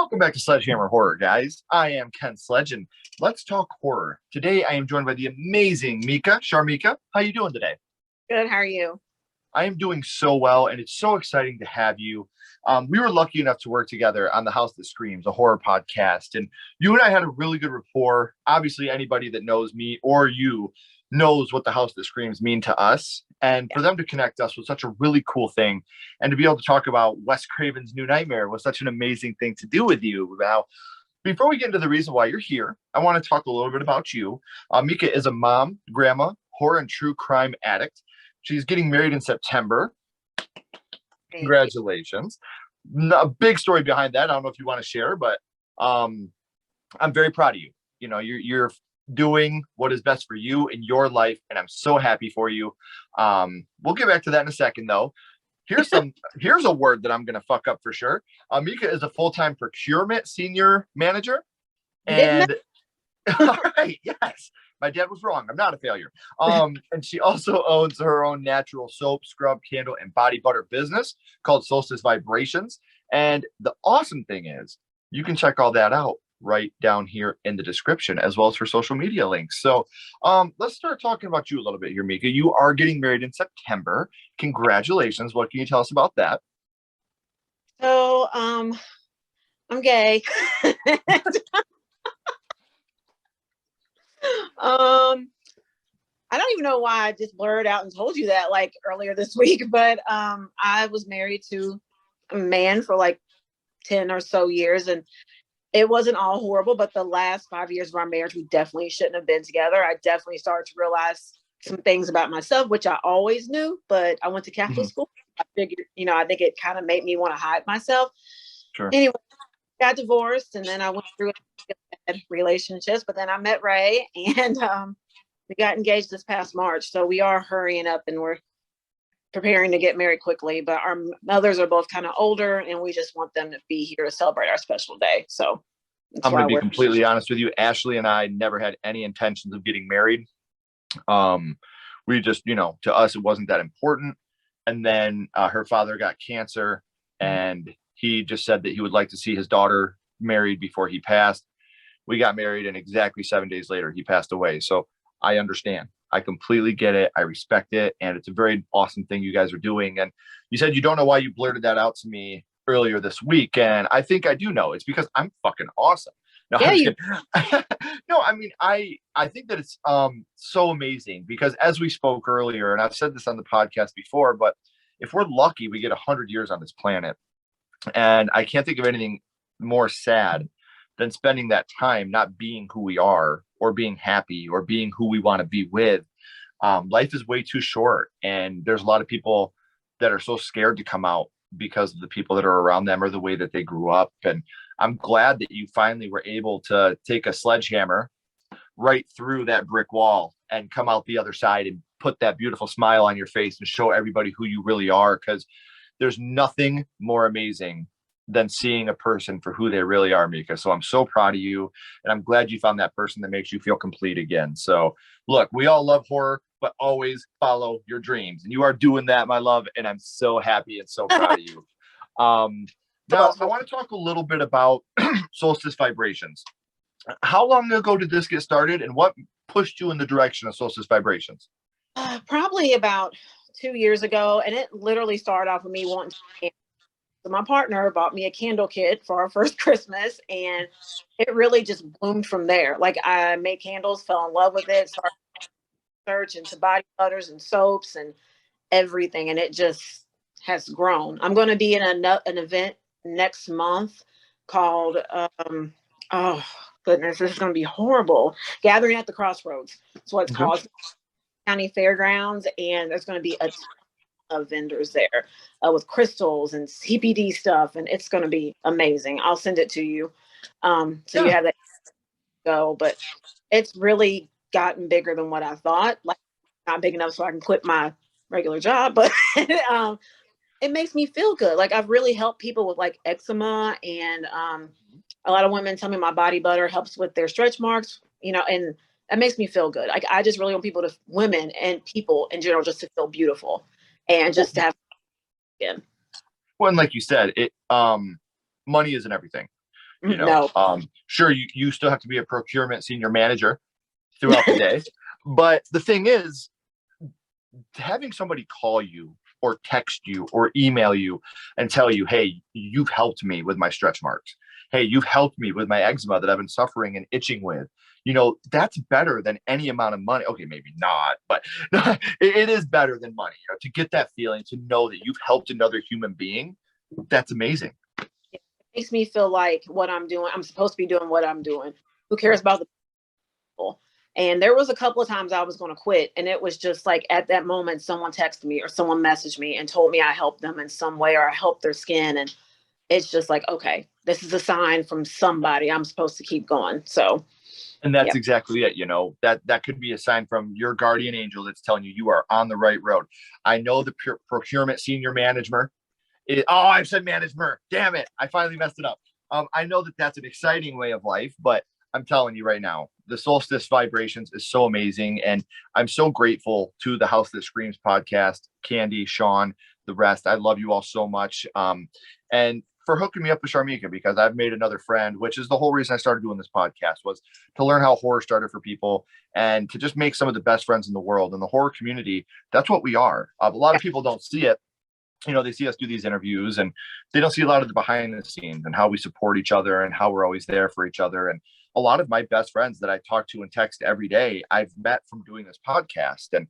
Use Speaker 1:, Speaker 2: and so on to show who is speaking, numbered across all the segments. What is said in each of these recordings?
Speaker 1: Welcome back to Sledgehammer Horror, guys. I am Ken Sledge, and let's talk horror. Today, I am joined by the amazing Mika. Charmika, how you doing today?
Speaker 2: Good. How are you?
Speaker 1: I am doing so well, and it's so exciting to have you. We were lucky enough to work together on The House That Screams, a horror podcast, and you and I had a really good rapport. Obviously, anybody that knows me or you knows what The House That Screams mean to us, and for them to connect us was such a really cool thing, and to be able to talk about Wes Craven's New Nightmare was such an amazing thing to do with you. Now, before we get into the reason why you're here, I want to talk a little bit about you. Mika is a mom, grandma, horror and true crime addict. She's getting married in September. Congratulations. A big story behind that. I don't know if you want to share, but I'm very proud of you. You know, you're doing what is best for you in your life, and I'm so happy for you. We'll get back to that in a second, though. Here's a word that I'm gonna fuck up for sure. Mika is a full-time procurement senior manager. And all right, yes. My dad was wrong. I'm not a failure. And she also owns her own natural soap, scrub, candle, and body butter business called Solstice Vibrations. And the awesome thing is you can check all that out right down here in the description, as well as her social media links. So let's start talking about you a little bit here, Mika. You are getting married in September. Congratulations. What can you tell us about that?
Speaker 2: So, I'm gay. I don't even know why I just blurred out and told you that like earlier this week, but I was married to a man for like 10 or so years, and it wasn't all horrible, but the last 5 years of our marriage, we definitely shouldn't have been together. I definitely started to realize some things about myself, which I always knew, but I went to Catholic school. I figured, I think it kind of made me want to hide myself.
Speaker 1: Sure.
Speaker 2: Anyway, got divorced, and then I went through relationships, but then I met Ray, and we got engaged this past March. So we are hurrying up, and we're preparing to get married quickly, but our mothers are both kind of older, and we just want them to be here to celebrate our special day. So
Speaker 1: I'm going to be completely honest with you. Ashley and I never had any intentions of getting married. We just, to us, it wasn't that important. And then her father got cancer, and he just said that he would like to see his daughter married before he passed. We got married, and exactly 7 days later, he passed away. So I understand. I completely get it. I respect it. And it's a very awesome thing you guys are doing. And you said you don't know why you blurted that out to me earlier this week. And I think I do know. It's because I'm fucking awesome. No,
Speaker 2: yeah,
Speaker 1: no, I mean, I think that it's so amazing because as we spoke earlier, and I've said this on the podcast before, but if we're lucky, we get 100 years on this planet. And I can't think of anything more sad than spending that time not being who we are or being happy or being who we want to be with. Life is way too short, and there's a lot of people that are so scared to come out because of the people that are around them or the way that they grew up. And I'm glad that you finally were able to take a sledgehammer right through that brick wall and come out the other side and put that beautiful smile on your face and show everybody who you really are, because there's nothing more amazing than seeing a person for who they really are, Mika. So I'm so proud of you, and I'm glad you found that person that makes you feel complete again. So look, we all love horror, but always follow your dreams, and you are doing that, my love, and I'm so happy and so proud of you. Now, I want to talk a little bit about Solstice Vibrations. How long ago did this get started, and what pushed you in the direction of Solstice Vibrations?
Speaker 2: Probably about 2 years ago, and it literally started off with me wanting to. So my partner bought me a candle kit for our first Christmas, and it really just bloomed from there. Like, I made candles, fell in love with it, started search into body butters and soaps and everything, and it just has grown. I'm going to be in an event next month called oh goodness, this is going to be horrible. Gathering at the Crossroads. That's what it's called. County Fairgrounds, and there's going to be a ton of vendors there with crystals and CPD stuff, and it's going to be amazing. I'll send it to you, so you have that go. But it's really gotten bigger than what I thought. Like, not big enough so I can quit my regular job, but it makes me feel good. Like, I've really helped people with like eczema, and a lot of women tell me my body butter helps with their stretch marks, and that makes me feel good. Like, I just really want women and people in general, just to feel beautiful and just to have skin.
Speaker 1: Well, and like you said, money isn't everything.
Speaker 2: No.
Speaker 1: Sure, you still have to be a procurement senior manager throughout the day. But the thing is, having somebody call you or text you or email you and tell you, hey, you've helped me with my stretch marks. Hey, you've helped me with my eczema that I've been suffering and itching with. That's better than any amount of money. Okay, maybe not, but it is better than money. To get that feeling, to know that you've helped another human being, that's amazing.
Speaker 2: It makes me feel like what I'm doing, I'm supposed to be doing what I'm doing. Who cares about the people? And there was a couple of times I was going to quit. And it was just like at that moment, someone texted me or someone messaged me and told me I helped them in some way or I helped their skin. And it's just like, okay, this is a sign from somebody. I'm supposed to keep going. So.
Speaker 1: And that's exactly it. That could be a sign from your guardian angel that's telling you you are on the right road. I know the procurement senior manager. I've said manager. Damn it. I finally messed it up. I know that that's an exciting way of life, but I'm telling you right now, the Solstice Vibrations is so amazing. And I'm so grateful to the House That Screams podcast, Candy, Sean, the rest. I love you all so much. And for hooking me up with Charmika, because I've made another friend, which is the whole reason I started doing this podcast, was to learn how horror started for people and to just make some of the best friends in the world. In the horror community, that's what we are. A lot of people don't see it. They see us do these interviews and they don't see a lot of the behind the scenes and how we support each other and how we're always there for each other. And a lot of my best friends that I talk to and text every day, I've met from doing this podcast. And,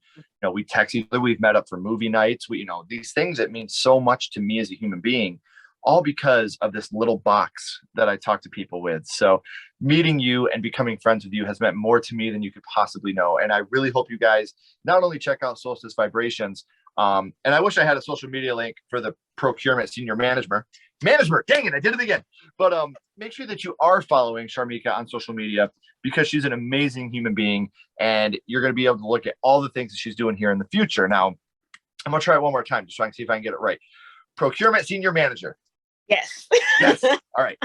Speaker 1: we text each other, we've met up for movie nights. These things that mean so much to me as a human being, all because of this little box that I talk to people with. So meeting you and becoming friends with you has meant more to me than you could possibly know. And I really hope you guys not only check out Solstice Vibrations, and I wish I had a social media link for the procurement senior manager. Dang it, I did it again. But make sure that you are following Charmika on social media because she's an amazing human being and you're going to be able to look at all the things that she's doing here in the future. Now, I'm going to try it one more time just so I can see if I can get it right. Procurement senior manager.
Speaker 2: Yes.
Speaker 1: Yes. All right.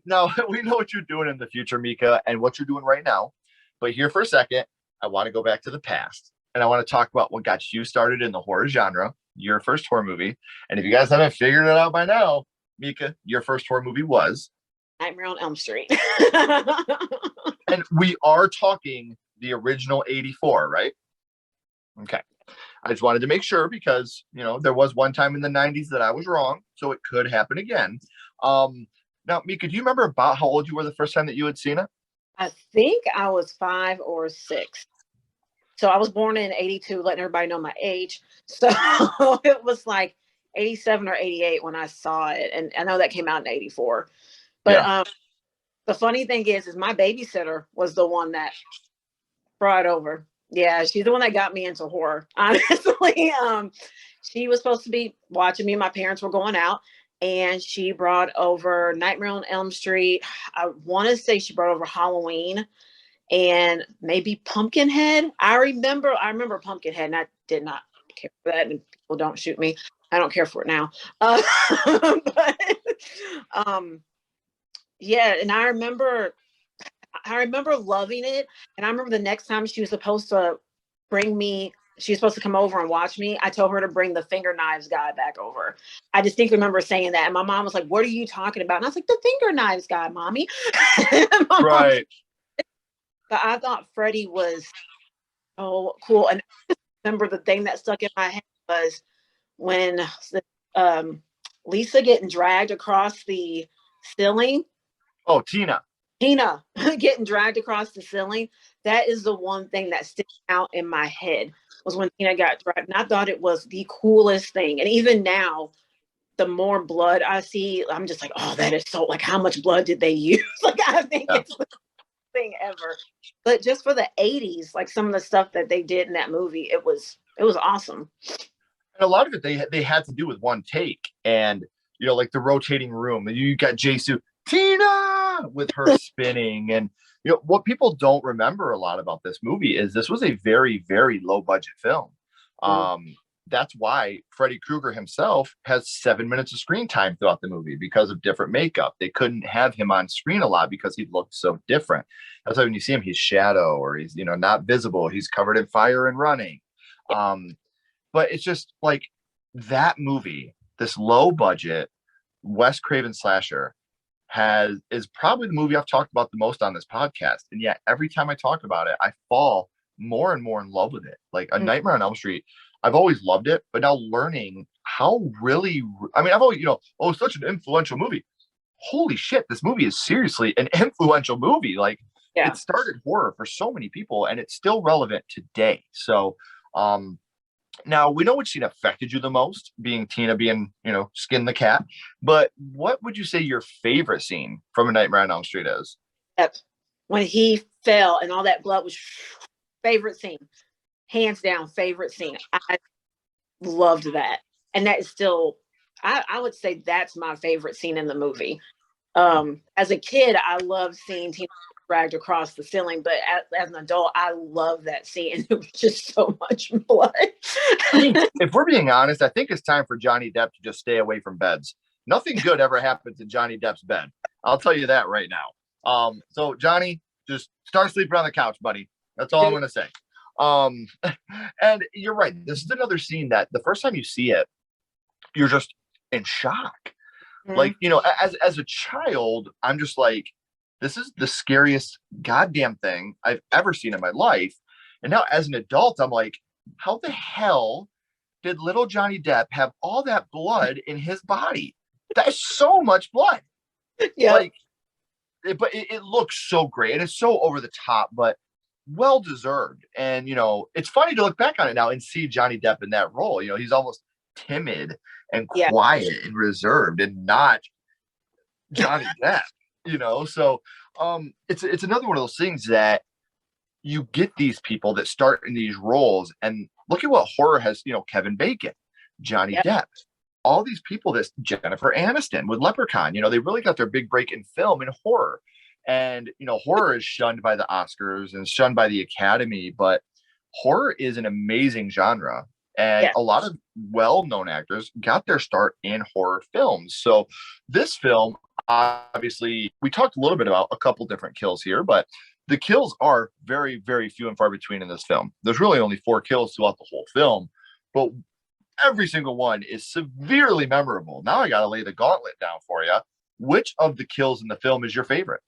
Speaker 1: Now we know what you're doing in the future, Mika, and what you're doing right now. But here for a second, I want to go back to the past and I want to talk about what got you started in the horror genre, your first horror movie. And if you guys haven't figured it out by now, Mika, your first horror movie was
Speaker 2: Nightmare on Elm Street.
Speaker 1: And we are talking the original 84, right? Okay. I just wanted to make sure because, there was one time in the 90s that I was wrong. So it could happen again. Now, Mika, do you remember about how old you were the first time that you had seen it?
Speaker 2: I think I was 5 or 6. So I was born in 82, letting everybody know my age. So it was like 87 or 88 when I saw it. And I know that came out in 84. But the funny thing is my babysitter was the one that brought over. Yeah, she's the one that got me into horror, honestly. She was supposed to be watching me. My parents were going out, and she brought over Nightmare on Elm Street. I want to say she brought over Halloween and maybe Pumpkinhead. I remember Pumpkinhead, and I did not care for that. And people don't shoot me. I don't care for it now. But yeah, and I remember loving it. And I remember the next time she was supposed to come over and watch me. I told her to bring the finger knives guy back over. I distinctly remember saying that. And my mom was like, what are you talking about? And I was like, the finger knives guy, mommy.
Speaker 1: Right.
Speaker 2: But I thought Freddy was so cool. And I remember the thing that stuck in my head was when Lisa getting dragged across the ceiling.
Speaker 1: Oh, Tina
Speaker 2: getting dragged across the ceiling. That is the one thing that sticks out in my head was when Tina got dragged. And I thought it was the coolest thing. And even now, the more blood I see, I'm just like, oh, that is so, like, how much blood did they use? Like, I think it's the thing ever. But just for the 80s, like some of the stuff that they did in that movie, it was awesome.
Speaker 1: And a lot of it they had to do with one take. And, like the rotating room. You got Jisoo, Tina, with her spinning. And, what people don't remember a lot about this movie is this was a very, very low budget film. That's why Freddy Krueger himself has 7 minutes of screen time throughout the movie because of different makeup. They couldn't have him on screen a lot because he looked so different. That's why when you see him, he's shadow or he's, not visible. He's covered in fire and running. But it's just like that movie, this low budget Wes Craven slasher, is probably the movie I've talked about the most on this podcast. And yet every time I talk about it, I fall more and more in love with it. Like A Nightmare on Elm Street, I've always loved it, but now learning how really, I mean, I've always, oh, such an influential movie. Holy shit, this movie is seriously an influential movie. Like
Speaker 2: Yeah.
Speaker 1: it started horror for so many people and it's still relevant today. So, now we know which scene affected you the most, being Tina being, Skin the cat. But what would you say your favorite scene from A Nightmare on Elm Street is?
Speaker 2: When he fell and all that blood was favorite scene. Hands down, favorite scene. I loved that. And that is still, I would say that's my favorite scene in the movie. As a kid, I loved seeing Tina dragged across the ceiling, but as an adult, I love that scene. It was just so much blood.
Speaker 1: I mean, if we're being honest, I think it's time for Johnny Depp to just stay away from beds. Nothing good ever happens in Johnny Depp's bed. I'll tell you that right now. So Johnny, just start sleeping on the couch, buddy. That's all I'm going to say. And you're right. This is another scene that the first time you see it, you're just in shock. Like, as a child, I'm just like, this is the scariest goddamn thing I've ever seen in my life. And now as an adult, I'm like, how the hell did little Johnny Depp have all that blood in his body? That's so much blood.
Speaker 2: Yeah.
Speaker 1: Like, but it looks so great. And it's so over the top, but well deserved. And, it's funny to look back on it now and see Johnny Depp in that role. He's almost timid and quiet and reserved and not Johnny Depp. So it's another one of those things that you get these people that start in these roles, and look at what horror has, Kevin Bacon, Johnny Depp, all these people, this Jennifer Aniston with Leprechaun, they really got their big break in film and horror. And, horror is shunned by the Oscars and shunned by the Academy, but horror is an amazing genre. And a lot of well-known actors got their start in horror films. So this film, obviously, we talked a little bit about a couple different kills here, but the kills are very, very few and far between in this film. There's really only 4 kills throughout the whole film, but every single one is severely memorable. Now I got to lay the gauntlet down for you. Which of the kills in the film is your favorite?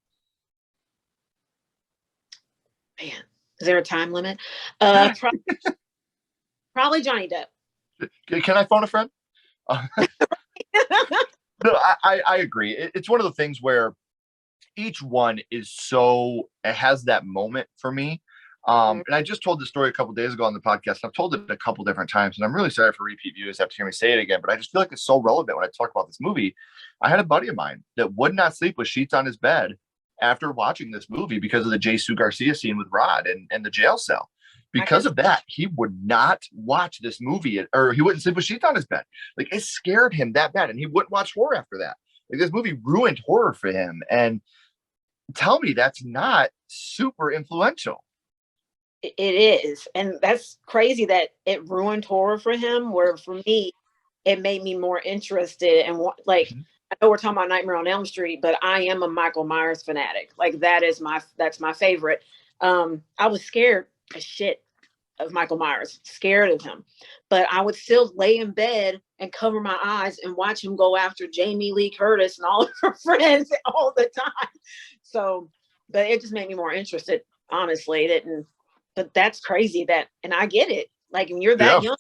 Speaker 2: Man, is there a time limit? Probably Johnny Depp.
Speaker 1: Can I phone a friend? No, I agree. It's one of the things where each one is it has that moment for me. And I just told the story a couple days ago on the podcast. I've told it a couple different times, and I'm really sorry for repeat viewers have to hear me say it again, but I just feel like it's so relevant when I talk about this movie. I had a buddy of mine that would not sleep with sheets on his bed after watching this movie because of the Jesus Garcia scene with Rod and the jail cell. Because of that, he would not watch this movie, or he wouldn't sleep with sheets on his bed. Like, it scared him that bad, and he wouldn't watch horror after that. Like, this movie ruined horror for him. And tell me that's not super influential.
Speaker 2: It is. And that's crazy that it ruined horror for him, where for me, it made me more interested in I know we're talking about Nightmare on Elm Street, but I am a Michael Myers fanatic. Like, that's my favorite. I was scared as shit of Michael Myers, scared of him, but I would still lay in bed and cover my eyes and watch him go after Jamie Lee Curtis and all of her friends all the time. So, but it just made me more interested, honestly. But that's crazy and I get it. Like, when you're that young,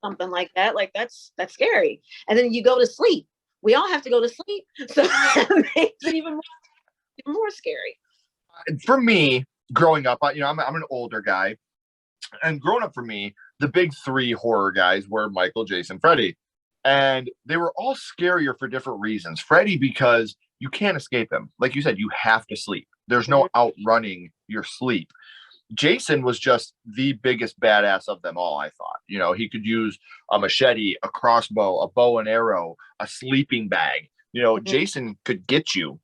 Speaker 2: something like that, like that's scary. And then you go to sleep. We all have to go to sleep. So it makes it even more scary.
Speaker 1: For me, growing up, I'm an older guy, and growing up for me, the big 3 horror guys were Michael, Jason, Freddy, and they were all scarier for different reasons. Freddy, because you can't escape him. Like you said, you have to sleep. There's no outrunning your sleep. Jason was just the biggest badass of them all, I thought. He could use a machete, a crossbow, a bow and arrow, a sleeping bag. Jason could get you.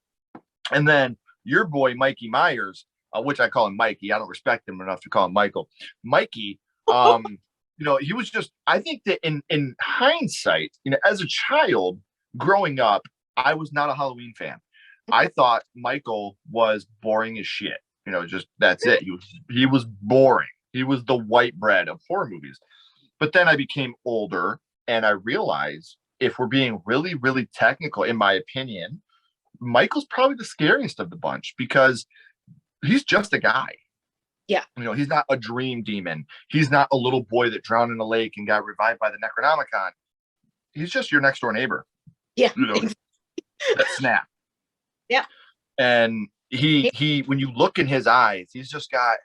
Speaker 1: And then your boy, Mikey Myers, which I call him Mikey. I don't respect him enough to call him Michael. Mikey, he was just, I think that in hindsight, as a child growing up, I was not a Halloween fan. I thought Michael was boring as shit. Just that's it. He was boring. He was the white bread of horror movies. But then I became older and I realized, if we're being really, really technical, in my opinion, Michael's probably the scariest of the bunch because he's just a guy.
Speaker 2: Yeah.
Speaker 1: He's not a dream demon. He's not a little boy that drowned in a lake and got revived by the Necronomicon. He's just your next door neighbor.
Speaker 2: Yeah.
Speaker 1: That snap.
Speaker 2: Yeah.
Speaker 1: And he when you look in his eyes, he's just got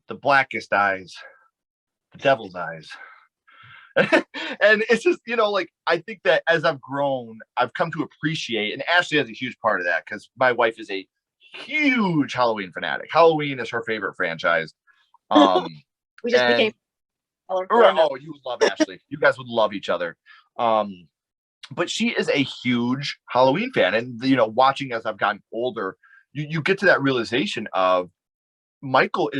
Speaker 1: the blackest eyes, the devil's eyes. And it's just, I think that as I've grown, I've come to appreciate, and Ashley has a huge part of that because my wife is a huge Halloween fanatic. Halloween is her favorite franchise.
Speaker 2: We just became.
Speaker 1: Oh, you would love Ashley. You guys would love each other. But she is a huge Halloween fan. And, watching as I've gotten older, you get to that realization of Michael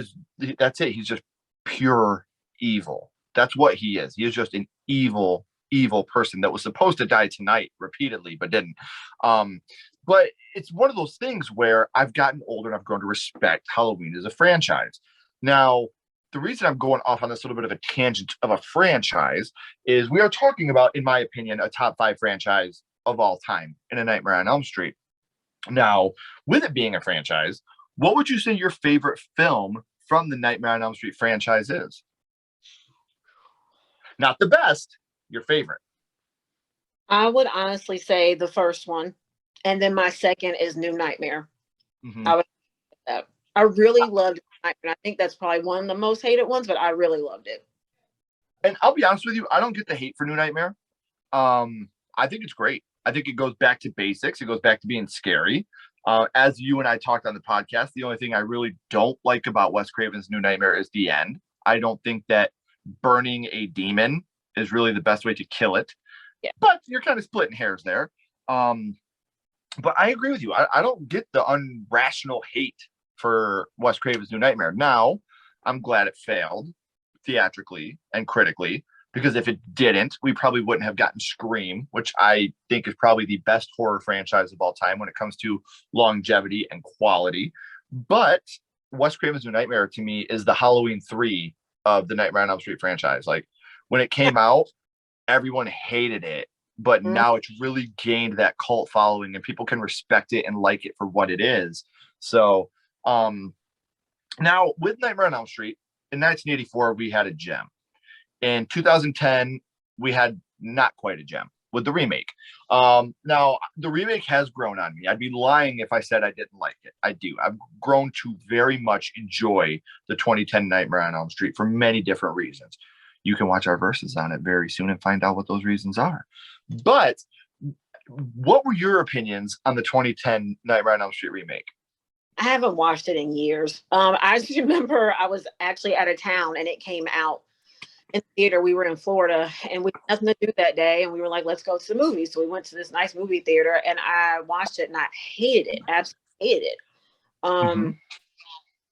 Speaker 1: that's it. He's just pure evil. That's what he is. He is just an evil, evil person that was supposed to die tonight repeatedly, but didn't. But it's one of those things where I've gotten older and I've grown to respect Halloween as a franchise. Now, the reason I'm going off on this little bit of a tangent of a franchise is we are talking about, in my opinion, a top 5 franchise of all time in A Nightmare on Elm Street. Now, with it being a franchise, what would you say your favorite film from the Nightmare on Elm Street franchise is? Not the best, your favorite.
Speaker 2: I would honestly say the first one. And then my second is New Nightmare.
Speaker 1: Mm-hmm.
Speaker 2: I really loved Nightmare. I think that's probably one of the most hated ones, but I really loved it.
Speaker 1: And I'll be honest with you, I don't get the hate for New Nightmare. I think it's great. I think it goes back to basics. It goes back to being scary. As you and I talked on the podcast, the only thing I really don't like about Wes Craven's New Nightmare is the end. I don't think that burning a demon is really the best way to kill it.
Speaker 2: Yeah.
Speaker 1: But you're kind of splitting hairs there. But I agree with you. I don't get the unrational hate for Wes Craven's New Nightmare. Now, I'm glad it failed theatrically and critically, because if it didn't, we probably wouldn't have gotten Scream, which I think is probably the best horror franchise of all time when it comes to longevity and quality. But Wes Craven's New Nightmare, to me, is the Halloween 3 of the Nightmare on Elm Street franchise. Like, when it came out, everyone hated it, but now it's really gained that cult following and people can respect it and like it for what it is. So now with Nightmare on Elm Street in 1984, we had a gem. In 2010, we had not quite a gem with the remake. Now the remake has grown on me. I'd be lying if I said I didn't like it. I do. I've grown to very much enjoy the 2010 Nightmare on Elm Street for many different reasons. You can watch our verses on it very soon and find out what those reasons are. But what were your opinions on the 2010 Nightmare on Elm Street remake?
Speaker 2: I haven't watched it in years. I just remember I was actually out of town and it came out in the theater. We were in Florida and we had nothing to do that day. And we were like, let's go to the movie. So we went to this nice movie theater and I watched it and I hated it. Absolutely hated it.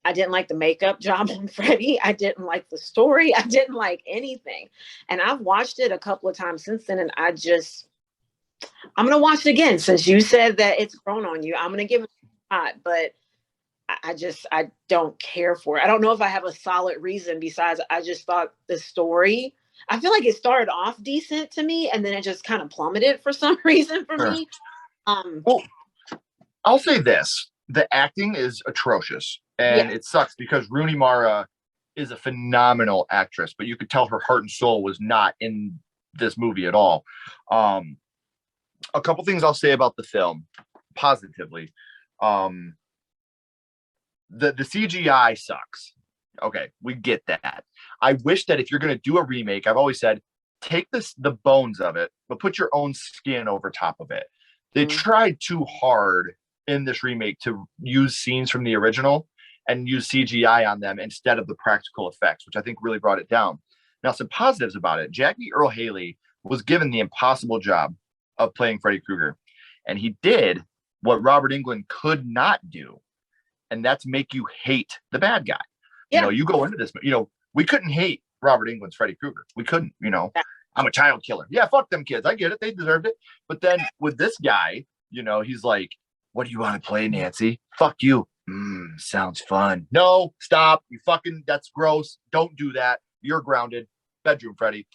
Speaker 2: I didn't like the makeup job on Freddie. I didn't like the story. I didn't like anything. And I've watched it a couple of times since then. And I'm going to watch it again. Since you said that it's grown on you, I'm going to give it a shot. But I don't care for it. I don't know if I have a solid reason besides I just thought the story, I feel like it started off decent to me. And then it just kind of plummeted for some reason for me.
Speaker 1: Well, I'll say this. The acting is atrocious. And it sucks because Rooney Mara is a phenomenal actress, but you could tell her heart and soul was not in this movie at all. A couple things I'll say about the film positively. The CGI sucks. Okay, we get that. I wish that if you're going to do a remake, I've always said, take the bones of it, but put your own skin over top of it. They tried too hard in this remake to use scenes from the original and use CGI on them instead of the practical effects, which I think really brought it down. Now, some positives about it. Jackie Earle Haley was given the impossible job of playing Freddy Krueger. And he did what Robert Englund could not do. And that's make you hate the bad guy. Yeah. You go into this, we couldn't hate Robert Englund's Freddy Krueger. We couldn't, I'm a child killer. Yeah, fuck them kids. I get it. They deserved it. But then with this guy, he's like, what do you want to play, Nancy? Fuck you. Sounds fun. No, stop. That's gross. Don't do that. You're grounded. Bedroom Freddy.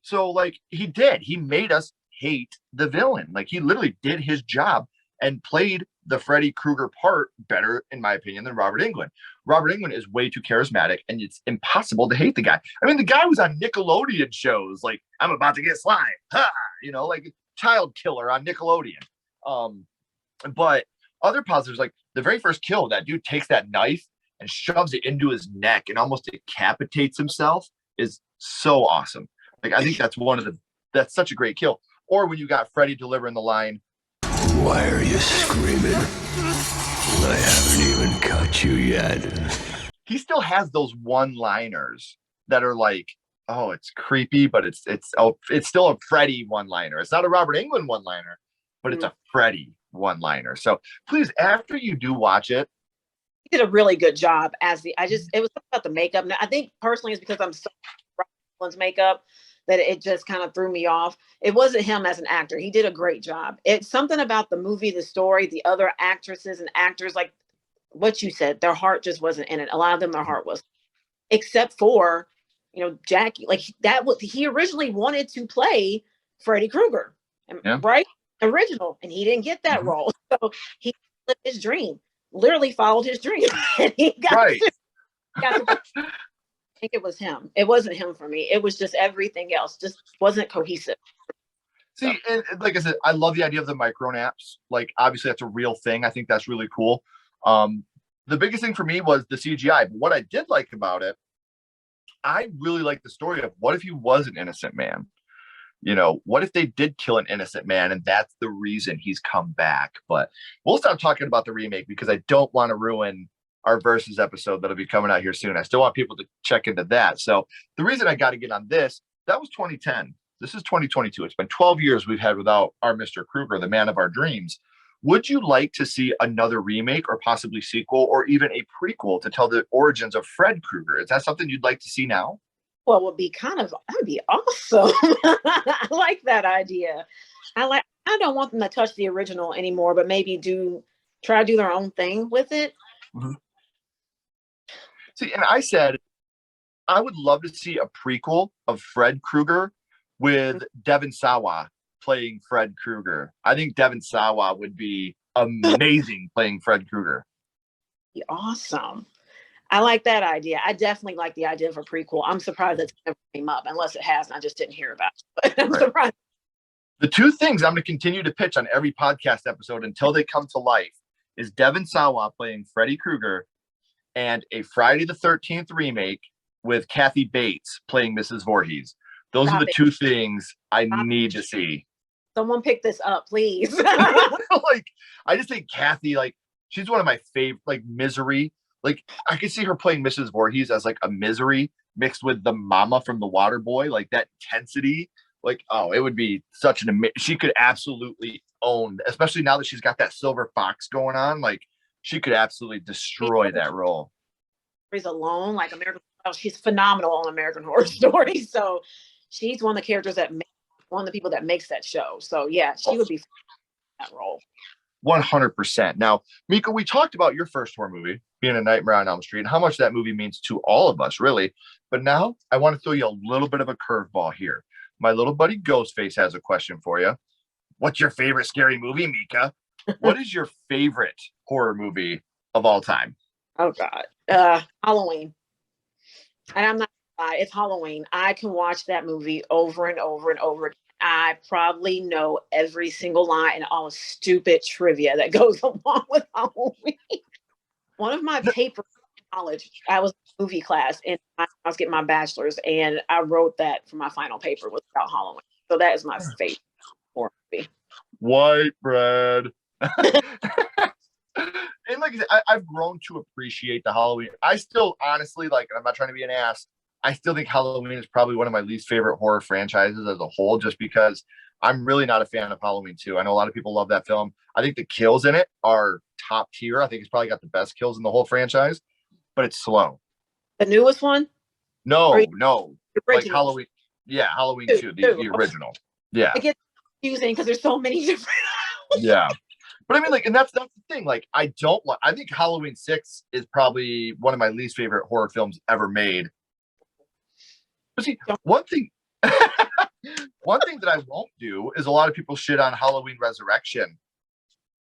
Speaker 1: So like he made us hate the villain. Like he literally did his job and played the Freddy Krueger part better, in my opinion, than Robert Englund. Robert Englund is way too charismatic, and it's impossible to hate the guy. I mean, the guy was on Nickelodeon shows like I'm about to get slime, ha! Like Child Killer on Nickelodeon. But other positives, like the very first kill, that dude takes that knife and shoves it into his neck and almost decapitates himself, is so awesome. Like, I think that's such a great kill. Or when you got Freddy delivering the line,
Speaker 3: "Why are you screaming? I haven't even cut you yet."
Speaker 1: He still has those one-liners that are like, oh, it's creepy, but it's still a Freddy one-liner. It's not a Robert Englund one-liner, but it's a Freddy one-liner. So please, after you do watch it,
Speaker 2: he did a really good job it was about the makeup. Now, I think personally it's because I'm so Englund's makeup that it just kind of threw me off. It wasn't him as an actor. He did a great job. It's something about the movie, the story, the other actresses and actors, like what you said, their heart just wasn't in it. A lot of them, their heart was, except for, Jackie. Like he originally wanted to play Freddy Krueger, right? Original, and he didn't get that role. So he lived his dream, literally followed his dream. And he got to I think it was him. It wasn't him for me. It was just everything else just wasn't cohesive.
Speaker 1: See, and like I said, I love the idea of the micro naps. Like, obviously, that's a real thing. I think that's really cool. The biggest thing for me was the CGI. But what I did like about it, I really like the story of what if he was an innocent man? What if they did kill an innocent man and that's the reason he's come back? But we'll stop talking about the remake because I don't want to ruin our Versus episode that'll be coming out here soon. I still want people to check into that. So the reason I got to get on this, that was 2010. This is 2022. It's been 12 years we've had without our Mr. Krueger, the man of our dreams. Would you like to see another remake or possibly sequel or even a prequel to tell the origins of Fred Krueger? Is that something you'd like to see now?
Speaker 2: Well, it would be that'd be awesome. I like that idea. I don't want them to touch the original anymore, but maybe try to do their own thing with it.
Speaker 1: Mm-hmm. See, and I said, I would love to see a prequel of Fred Krueger with Devon Sawa playing Fred Krueger. I think Devon Sawa would be amazing playing Fred Krueger.
Speaker 2: Be awesome. I like that idea. I definitely like the idea of a prequel. I'm surprised that never came up, unless it has, and I just didn't hear about it. But I'm surprised.
Speaker 1: The two things I'm going to continue to pitch on every podcast episode until they come to life is Devon Sawa playing Freddy Krueger and a Friday the 13th remake with Kathy Bates playing Mrs. Voorhees. Those are the two things I need to see.
Speaker 2: Someone pick this up, please.
Speaker 1: Like, I just think Kathy, like, she's one of my favorite, like, Misery. Like, I could see her playing Mrs. Voorhees as like a Misery mixed with the mama from The Water Boy, like that intensity. Like, oh, it would be such she could absolutely own, especially now that she's got that silver fox going on. Like, she could absolutely destroy that role.
Speaker 2: She's alone, like she's phenomenal on American Horror Story. So she's one of the characters one of the people that makes that show. So yeah, she would be in that role.
Speaker 1: 100%. Now, Mika, we talked about your first horror movie being A Nightmare on Elm Street and how much that movie means to all of us, really. But now I want to throw you a little bit of a curveball here. My little buddy Ghostface has a question for you. What's your favorite scary movie, Mika? What is your favorite horror movie of all time?
Speaker 2: Oh God, Halloween. And I'm not. It's Halloween. I can watch that movie over and over and over again. I probably know every single line and all the stupid trivia that goes along with Halloween. One of my papers in college, I was in movie class and I was getting my bachelor's, and I wrote that for my final paper was about Halloween. So that is my favorite horror movie.
Speaker 1: White bread. And like I said, I've grown to appreciate the Halloween. I still honestly, like, I'm not trying to be an ass, I still think Halloween is probably one of my least favorite horror franchises as a whole, just because I'm really not a fan of Halloween 2. I know a lot of people love that film. I think the kills in it are top tier. I think it's probably got the best kills in the whole franchise, but it's slow.
Speaker 2: The newest one?
Speaker 1: No. Like
Speaker 2: Halloween.
Speaker 1: Yeah, Halloween 2, the original. Yeah.
Speaker 2: It gets confusing because there's so many different.
Speaker 1: Yeah. But I mean, like, and that's the thing. Like, I think Halloween 6 is probably one of my least favorite horror films ever made. But see, one thing that I won't do is a lot of people shit on Halloween Resurrection.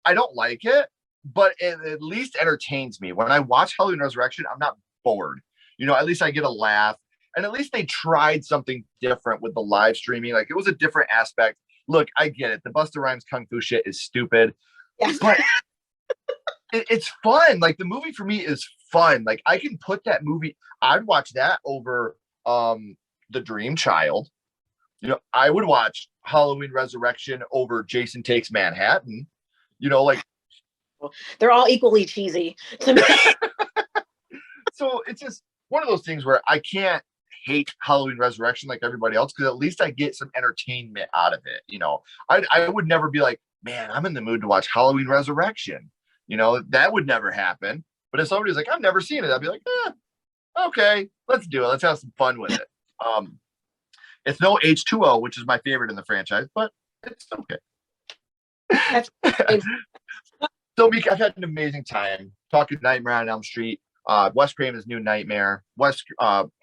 Speaker 1: I don't like it, but it at least entertains me. When I watch Halloween Resurrection, I'm not bored. At least I get a laugh. And at least they tried something different with the live streaming. Like, it was a different aspect. Look, I get it. The Busta Rhymes Kung Fu shit is stupid.
Speaker 2: Yes.
Speaker 1: But it's fun. Like, the movie for me is fun. Like, I can put that movie, I'd watch that over The Dream Child. I would watch Halloween Resurrection over Jason Takes Manhattan. Like,
Speaker 2: they're all equally cheesy to me.
Speaker 1: So it's just one of those things where I can't hate Halloween Resurrection like everybody else, because at least I get some entertainment out of it. I would never be like, man, I'm in the mood to watch Halloween Resurrection. That would never happen. But if somebody's like, I've never seen it, I'd be like, okay, let's do it. Let's have some fun with it. It's no H2O, which is my favorite in the franchise, but it's okay. So, Mika, I've had an amazing time talking Nightmare on Elm Street, Wes Craven's New Nightmare,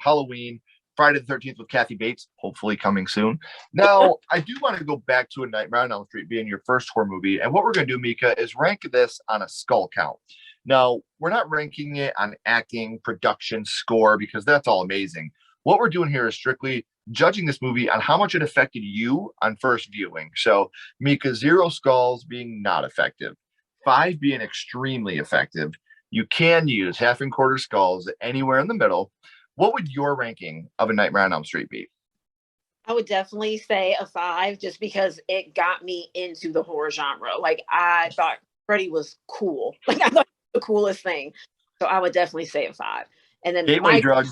Speaker 1: Halloween, Friday the 13th with Kathy Bates, hopefully coming soon. Now, I do want to go back to A Nightmare on Elm Street being your first horror movie. And what we're going to do, Mika, is rank this on a skull count. Now, we're not ranking it on acting, production, score, because that's all amazing. What we're doing here is strictly judging this movie on how much it affected you on first viewing. So, Mika, 0 skulls being not effective, 5 being extremely effective. You can use half and quarter skulls anywhere in the middle. What would your ranking of A Nightmare on Elm Street be?
Speaker 2: I would definitely say a 5, just because it got me into the horror genre. Like, I thought Freddy was cool. Like, I thought it was the coolest thing. So I would definitely say a 5. And then
Speaker 1: Gateway drug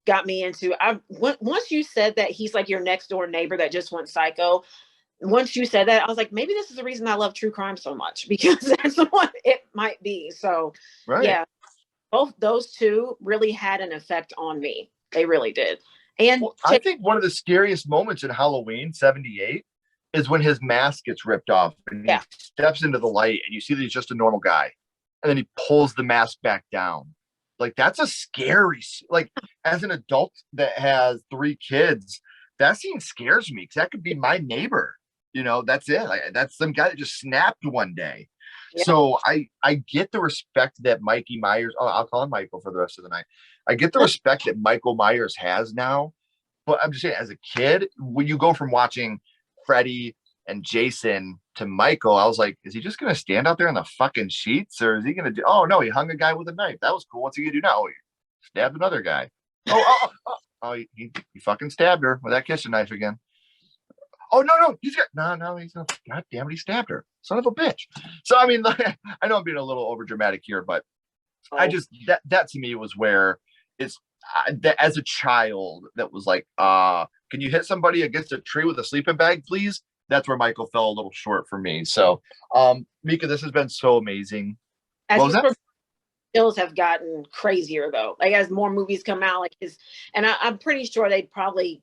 Speaker 2: got me into. Once you said that he's like your next door neighbor that just went psycho. Once you said that, I was like, maybe this is the reason I love true crime so much, because that's what it might be. So,
Speaker 1: right.
Speaker 2: Yeah, both those two really had an effect on me. They really did. And
Speaker 1: I think one of the scariest moments in Halloween 78 is when his mask gets ripped off and he steps into the light and you see that he's just a normal guy. And then he pulls the mask back down. Like, that's a scary, like, as an adult that has 3 kids, that scene scares me, because that could be my neighbor. That's it. That's some guy that just snapped one day. Yeah. So I get the respect that Mikey Myers, I'll call him Michael for the rest of the night. I get the respect that Michael Myers has now. But I'm just saying, as a kid, when you go from watching Freddy and Jason to Michael, I was like, is he just going to stand out there in the fucking sheets? Or is he going to do, oh no, he hung a guy with a knife. That was cool. What's he going to do now? He stabbed another guy. He fucking stabbed her with that kitchen knife again. Oh, no, he's got, no, he's not. God damn it, he stabbed her. Son of a bitch. So, I mean, I know I'm being a little over dramatic here, but I just, that to me was where it's, that as a child, that was like, can you hit somebody against a tree with a sleeping bag, please? That's where Michael fell a little short for me. So, Mika, this has been so amazing. What was that?
Speaker 2: Kills have gotten crazier though. Like, as more movies come out, like I'm pretty sure they probably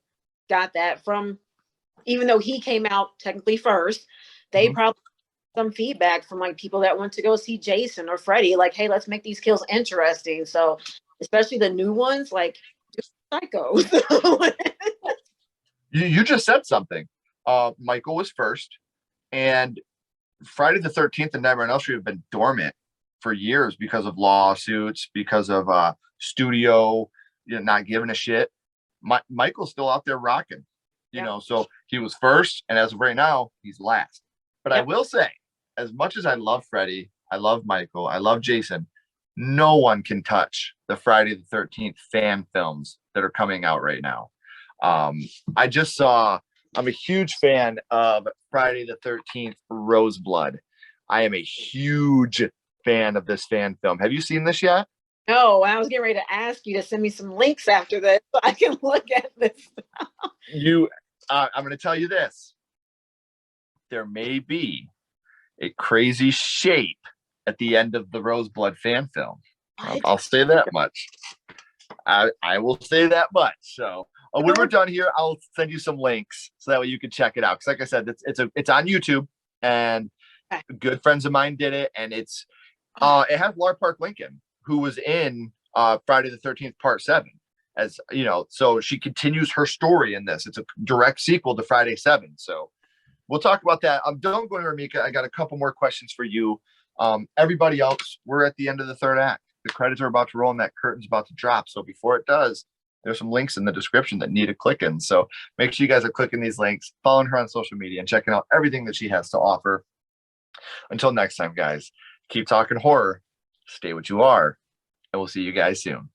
Speaker 2: got that from, even though he came out technically first, they probably some feedback from like people that went to go see Jason or Freddy, like, hey, let's make these kills interesting. So especially the new ones, like, just psychos.
Speaker 1: You just said something. Michael was first, and Friday the 13th and Nightmare on Elm Street have been dormant for years because of lawsuits, because of studio not giving a shit. Michael's still out there rocking, so he was first, and as of right now, he's last. But I will say, as much as I love Freddy, I love Michael, I love Jason, no one can touch the Friday the 13th fan films that are coming out right now. I'm a huge fan of Friday the 13th Roseblood. I am a huge fan of this fan film. Have you seen this yet?
Speaker 2: No, I was getting ready to ask you to send me some links after this so I can look at this.
Speaker 1: I'm going to tell you this. There may be a crazy shape at the end of the Roseblood fan film. I'll say that much. I will say that much. So when we're done here, I'll send you some links so that way you can check it out. Because like I said, it's on YouTube, and good friends of mine did it, and it has Laura Park Lincoln, who was in Friday the 13th Part 7, as so she continues her story in this. It's a direct sequel to Friday 7. So we'll talk about that. Don't go anywhere, Mika. I got a couple more questions for you. Everybody else, we're at the end of the third act. The credits are about to roll and that curtain's about to drop. So before it does, there's some links in the description that need a click in. So make sure you guys are clicking these links, following her on social media, and checking out everything that she has to offer. Until next time, guys, keep talking horror, stay what you are, and we'll see you guys soon.